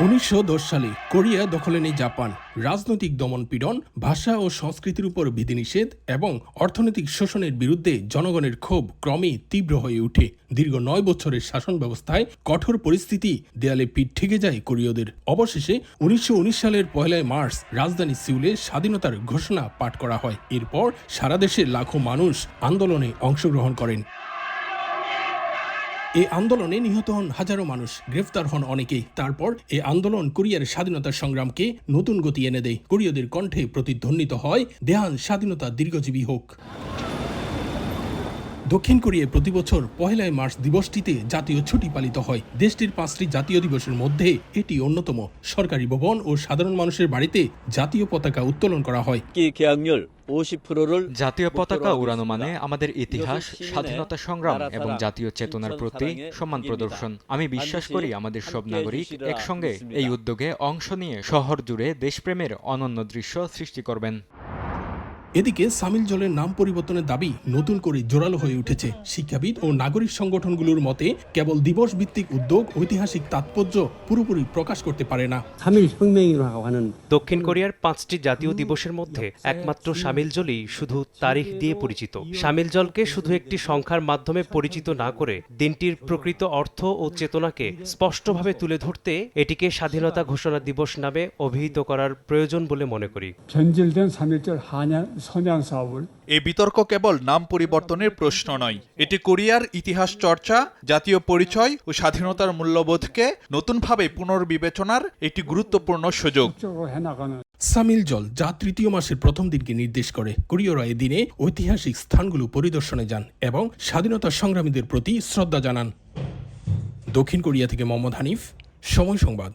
1910 সালে কোরিয়া দখলে নেয় জাপান। রাজনৈতিক দমনপীড়ন, ভাষা ও সংস্কৃতির উপর বিধিনিষেধ এবং অর্থনৈতিক শোষণের বিরুদ্ধে জনগণের ক্ষোভ ক্রমেই তীব্র হয়ে ওঠে। দীর্ঘ 9 বছরের শাসন ব্যবস্থায় কঠোর পরিস্থিতি দেয়ালে পিঠ ঠেকে যায় কোরীয়দের। অবশেষে 1919 সালের 1 মার্চ রাজধানী সিউলে স্বাধীনতার ঘোষণা পাঠ করা হয়। এরপর সারা দেশে লাখো মানুষ আন্দোলনে অংশগ্রহণ করেন। এই আন্দোলনে নিহত হন হাজারো মানুষ, গ্রেফতার হন অনেকেই। তারপর এই আন্দোলন কোরিয়ার স্বাধীনতা সংগ্রামকে নতুন গতি এনে দেয়। কোরীয়দের কণ্ঠে প্রতিধ্বনিত হয়, দেহান স্বাধীনতা দীর্ঘজীবী হোক। দক্ষিণ কোরিয়ায় প্রতি বছর 1 মার্চ দিবসটিতে জাতীয় ছুটি পালিত হয়। দেশটির 5টি জাতীয় দিবসের মধ্যে এটি অন্যতম। সরকারি ভবন ও সাধারণ মানুষের বাড়িতে জাতীয় পতাকা উত্তোলন করা হয়। জাতীয় পতাকা উড়ানো মানে আমাদের ইতিহাস, স্বাধীনতা সংগ্রাম এবং জাতীয় চেতনার প্রতি সম্মান প্রদর্শন। আমি বিশ্বাস করি আমাদের সব নাগরিক একসঙ্গে এই উদ্যোগে অংশ নিয়ে শহর জুড়ে দেশপ্রেমের অনন্য দৃশ্য সৃষ্টি করবেন। এদিকে সামিল জলের নাম পরিবর্তনের দাবি নতুন করে জোরালো হয়ে উঠেছে। শিক্ষাবিদ ও নাগরিক সংগঠনগুলোর মতে কেবল দিবস ভিত্তিক উদ্যোগ ঐতিহাসিক তাৎপর্য পুরোপুরি প্রকাশ করতে পারে না। দক্ষিণ কোরিয়ার 5টি জাতীয় দিবসের মধ্যে একমাত্র সামিল জলই শুধু তারিখ দিয়ে পরিচিত। সামিল জলকে শুধু একটি সংখ্যার মাধ্যমে পরিচিত না করে দিনটির প্রকৃত অর্থ ও চেতনাকে স্পষ্টভাবে তুলে ধরতে এটিকে স্বাধীনতা ঘোষণা দিবস নামে অভিহিত করার প্রয়োজন বলে মনে করি। এই বিতর্ক কেবল নাম পরিবর্তনের প্রশ্ন নয়, এটি কোরিয়ার ইতিহাস চর্চা, জাতীয় পরিচয় ও স্বাধীনতার মূল্যবোধকে নতুনভাবে পুনর্বিবেচনার একটি গুরুত্বপূর্ণ সুযোগ। সামিল জল, যা তৃতীয় মাসের প্রথম দিনকে নির্দেশ করে, কোরীয়রা এই দিনে ঐতিহাসিক স্থানগুলো পরিদর্শনে যান এবং স্বাধীনতা সংগ্রামীদের প্রতি শ্রদ্ধা জানান। দক্ষিণ কোরিয়া থেকে মোহাম্মদ হানিফ, সময় সংবাদ।